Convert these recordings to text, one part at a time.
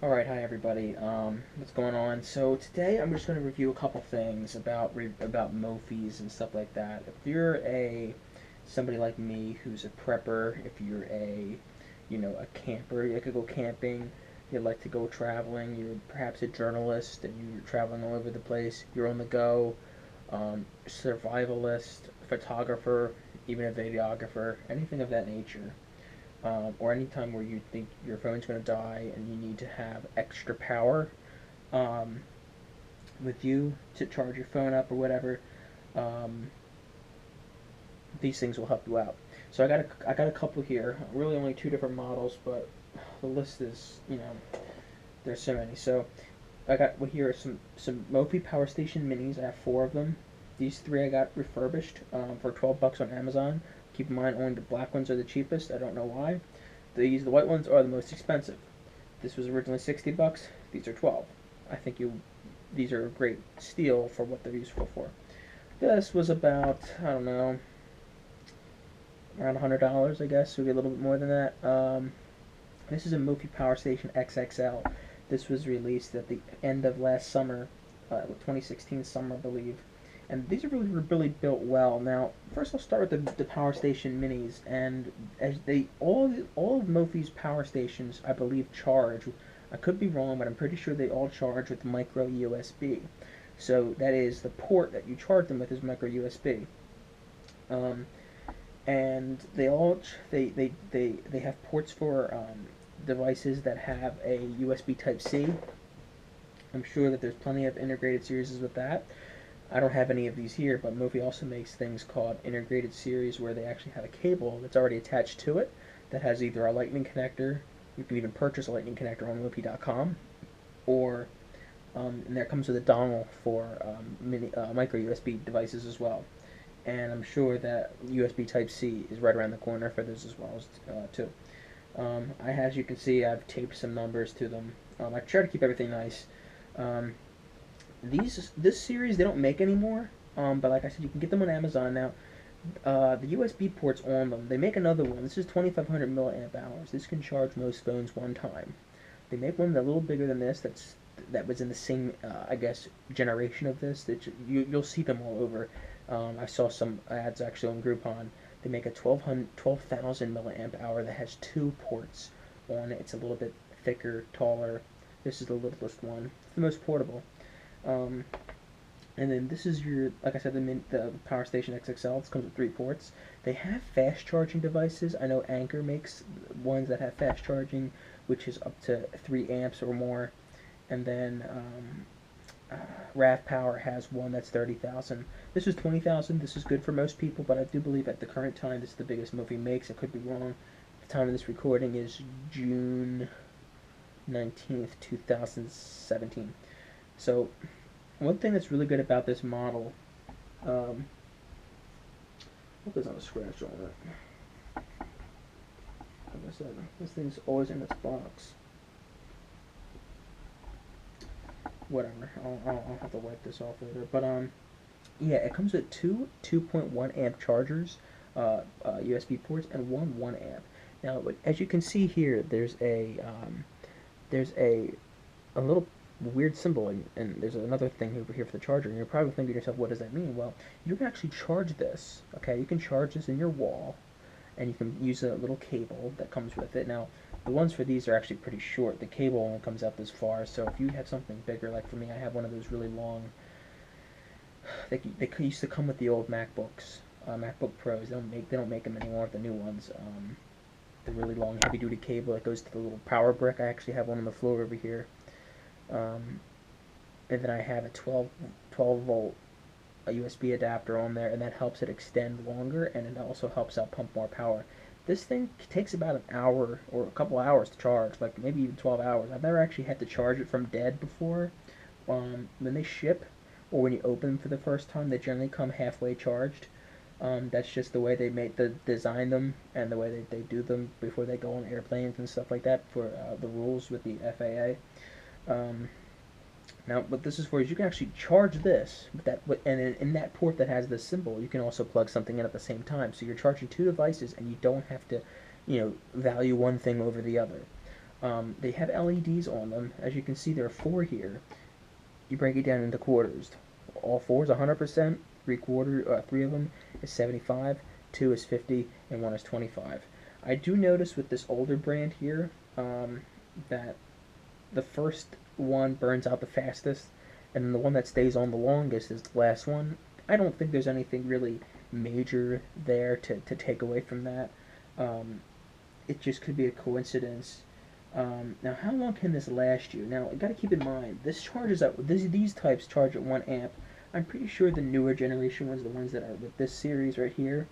Alright, hi everybody. What's going on? So today I'm just going to review a couple things about Mophies and stuff like that. If you're somebody like me who's a prepper, if you're a camper, you like to go camping, you like to go traveling, you're perhaps a journalist and you're traveling all over the place, you're on the go, survivalist, photographer, even a videographer, anything of that nature, or any time where you think your phone's going to die and you need to have extra power um, with you to charge your phone up or whatever, um, these things will help you out. So I got a couple here. Really, only two different models, but the list is there's so many. So I got here are some Mophie Power Station Minis. I have four of them. These three I got refurbished for $12 on Amazon. Keep in mind, only the black ones are the cheapest. I don't know why. The white ones are the most expensive. This was originally $60. These are 12. I think these are a great steal for what they're useful for. This was about, I don't know, around $100, I guess. Maybe a little bit more than that. This is a Mophie Power Station XXL. This was released at the end of last summer, 2016 summer, I believe. And these are really built well. Now, first I'll start with the Power Station Minis, and as they all of Mophie's Power Stations, I believe, charge. I could be wrong, but I'm pretty sure they all charge with micro USB. So that is the port that you charge them with is micro USB. Um, and they have ports for devices that have a USB Type C. I'm sure that there's plenty of integrated series with that. I don't have any of these here, but Mophie also makes things called integrated series where they actually have a cable that's already attached to it that has either a lightning connector. You can even purchase a lightning connector on Mophie.com, or and there comes with a dongle for micro USB devices as well. And I'm sure that USB Type C is right around the corner for those as well too. As you can see, I've taped some numbers to them. I try to keep everything nice. Um, this series they don't make anymore, but like I said, you can get them on Amazon now. The USB ports on them. They make another one. This is 2,500 milliamp hours. This can charge most phones one time. They make one that's a little bigger than this. That was in the same, I guess, generation of this. That you'll see them all over. I saw some ads actually on Groupon. They make a 12,000 milliamp hour that has two ports on it. It's a little bit thicker, taller. This is the littlest one. It's the most portable. Um, and then this is your, like I said, the Power Station XXL. This comes with three ports. They have fast charging devices. I know Anker makes ones that have fast charging, which is up to 3 amps or more. And then RAV Power has one that's 30,000. This is 20,000. This is good for most people, but I do believe at the current time this is the biggest Mophie makes. I could be wrong. The time of this recording is June 19th, 2017. So one thing that's really good about this model, hope there's not a scratch on it. Like I said, this thing's always in its box. Whatever, I'll have to wipe this off later. But yeah, it comes with two 2.1 amp chargers, USB ports, and one 1 amp. Now, as you can see here, there's a little weird symbol, and there's another thing over here for the charger, and you're probably thinking to yourself, what does that mean? Well, you can actually charge this, okay? You can charge this in your wall, and you can use a little cable that comes with it. Now, the ones for these are actually pretty short. The cable only comes out this far, so if you have something bigger, like for me, I have one of those really long, they used to come with the old MacBooks, MacBook Pros. They don't make them anymore, the new ones. The really long heavy-duty cable that goes to the little power brick. I actually have one on the floor over here. And then I have a 12 volt USB adapter on there, and that helps it extend longer, and it also helps out pump more power. This thing takes about an hour or a couple hours to charge, like maybe even 12 hours. I've never actually had to charge it from dead before. When they ship, or when you open them for the first time, they generally come halfway charged. That's just the way they design them, and the way they do them before they go on airplanes and stuff like that for the rules with the FAA. Now, what this is for is you can actually charge this, and in that port that has this symbol, you can also plug something in at the same time. So you're charging two devices, and you don't have to, value one thing over the other. They have LEDs on them. As you can see, there are 4 here. You break it down into quarters. All 4 is 100%. 3 of them is 75. 2 is 50, and 1 is 25. I do notice with this older brand here that the first one burns out the fastest, and then the one that stays on the longest is the last one. I don't think there's anything really major there to take away from that. Um, it just could be a coincidence. Now, how long can this last you? Now, you got to keep in mind, this charges at these types charge at 1 amp. I'm pretty sure the newer generation ones, the ones that are with this series right here,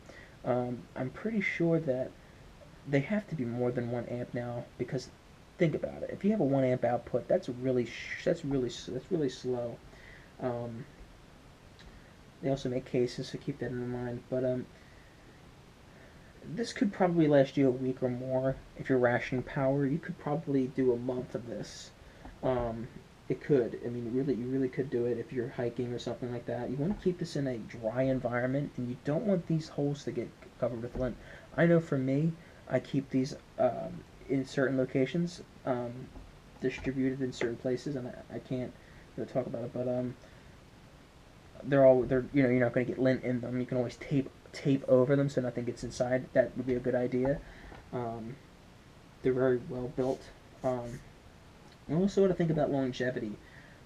I'm pretty sure that they have to be more than 1 amp now, because think about it. If you have a 1 amp output, that's really slow. Um, they also make cases, so keep that in mind. But this could probably last you a week or more if you're rationing power. You could probably do a month of this. Um, it could. I mean, really, you really could do it if you're hiking or something like that. You want to keep this in a dry environment, and you don't want these holes to get covered with lint. I know for me, I keep these in certain locations, distributed in certain places, and I can't talk about it, but they're you're not going to get lint in them. You can always tape over them so nothing gets inside. That would be a good idea. Um, they're very well built. And also to think about longevity.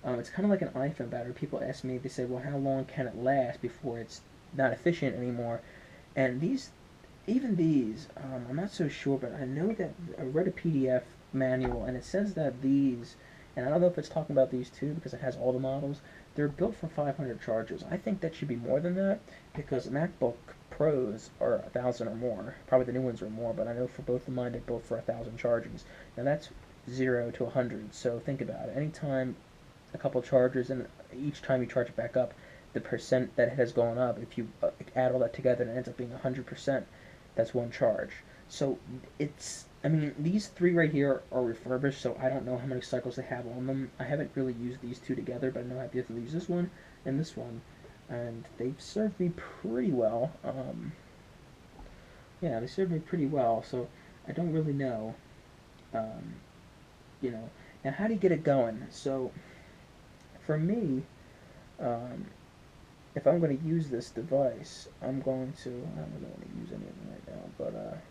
It's kind of like an iPhone battery. People ask me, they say, well, how long can it last before it's not efficient anymore? And even these, I'm not so sure, but I know that I read a PDF manual, and it says that these, and I don't know if it's talking about these too, because it has all the models, they're built for 500 charges. I think that should be more than that, because MacBook Pros are 1,000 or more. Probably the new ones are more, but I know for both of mine, they're built for 1,000 charges. Now that's 0 to 100, so think about it. Anytime a couple charges, and each time you charge it back up, the percent that it has gone up, if you add all that together, it ends up being 100%. That's one charge. So I mean, these 3 right here are refurbished, so I don't know how many cycles they have on them. I haven't really used these 2 together, but I know I have to use this one and this one, and they've served me pretty well. Yeah, they served me pretty well, so I don't really know, um, you know. Now, how do you get it going? So, for me, um, if I'm going to use this device, I don't really want to use any of them right now, but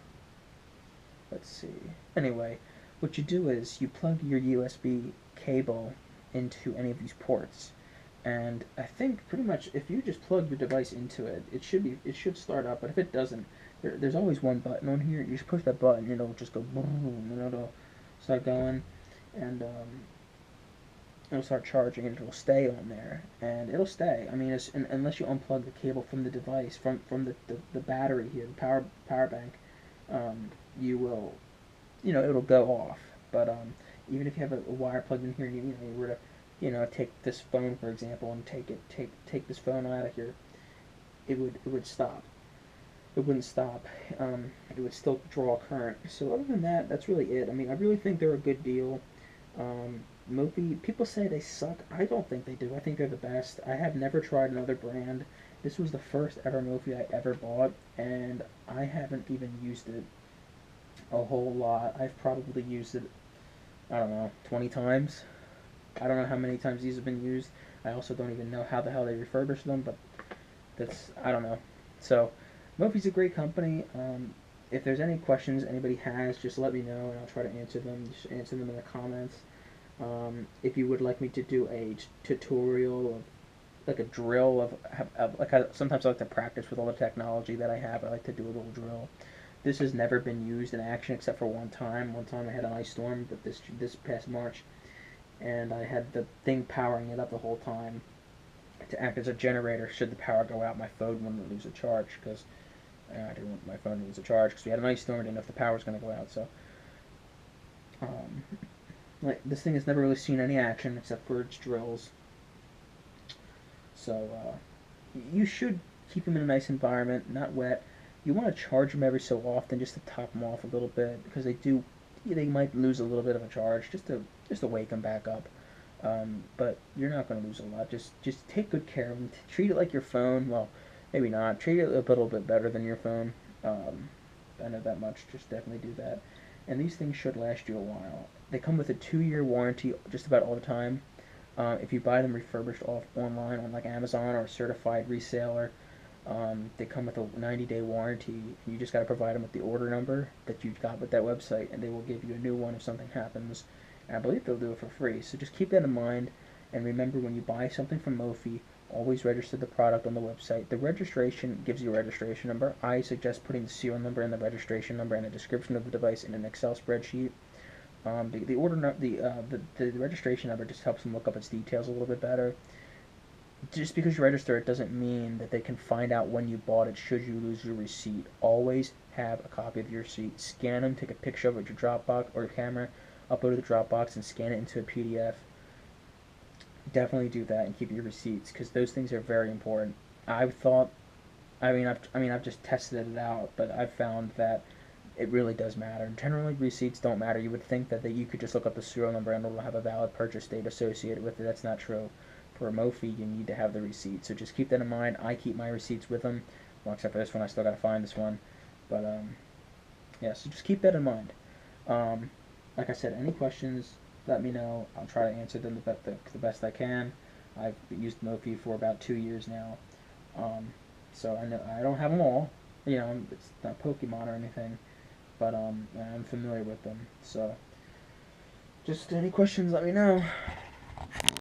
let's see. Anyway, what you do is you plug your USB cable into any of these ports, and I think pretty much if you just plug your device into it, it should start up. But if it doesn't, there's always one button on here. You just push that button, and it'll just go boom, and it'll start going, and it'll start charging, and it'll stay on there, and it'll stay. I mean, unless you unplug the cable from the device, from the battery here, the power bank, you will, it'll go off. But even if you have a wire plugged in here, and you were to, take this phone for example, and take this phone out of here, it would stop. It wouldn't stop. It would still draw current. So other than that, that's really it. I mean, I really think they're a good deal. Mophie, people say they suck. I don't think they do. I think they're the best. I have never tried another brand. This was the first ever Mophie I ever bought, and I haven't even used it a whole lot. I've probably used it, I don't know, 20 times. I don't know how many times these have been used. I also don't even know how the hell they refurbish them, but I don't know. So, Mophie's a great company. If there's any questions anybody has, just let me know, and I'll try to answer them. Just answer them in the comments. If you would like me to do a tutorial of, like a drill sometimes I like to practice with all the technology that I have. I like to do a little drill. This has never been used in action except for one time. One time I had an ice storm, but this past March, and I had the thing powering it up the whole time to act as a generator should the power go out. My phone wouldn't lose a charge, because I didn't want my phone to lose a charge, because we had an ice storm. I didn't know if the power was going to go out. So, like, this thing has never really seen any action except for its drills. So you should keep them in a nice environment, not wet. You want to charge them every so often, just to top them off a little bit, because they might lose a little bit of a charge, just to wake them back up. But you're not going to lose a lot. Just take good care of them. Treat it like your phone. Well, maybe not. Treat it a little bit better than your phone. I know that much. Just definitely do that. And these things should last you a while. They come with a 2-year warranty just about all the time. If you buy them refurbished off online on like Amazon or a certified reseller, they come with a 90-day warranty. You just got to provide them with the order number that you got with that website, and they will give you a new one if something happens. And I believe they'll do it for free. So just keep that in mind, and remember when you buy something from Mophie, always register the product on the website. The registration gives you a registration number. I suggest putting the serial number and the registration number and a description of the device in an Excel spreadsheet. The registration number just helps them look up its details a little bit better. Just because you register it doesn't mean that they can find out when you bought it should you lose your receipt. Always have a copy of your receipt. Scan them, take a picture of it with your Dropbox or your camera, upload it to the Dropbox, and scan it into a PDF. Definitely do that and keep your receipts because those things are very important. I've thought, I've just tested it out, but I've found that it really does matter. Generally, receipts don't matter. You would think that you could just look up the serial number and it'll have a valid purchase date associated with it. That's not true. For a Mophie, you need to have the receipt. So just keep that in mind. I keep my receipts with them. Well, except for this one, I still got to find this one. But, yeah, so just keep that in mind. Like I said, any questions, let me know. I'll try to answer them the best I can. I've used Mophie for about 2 years now. So I know I don't have them all. You know, it's not Pokemon or anything. But I'm familiar with them. So just any questions, let me know.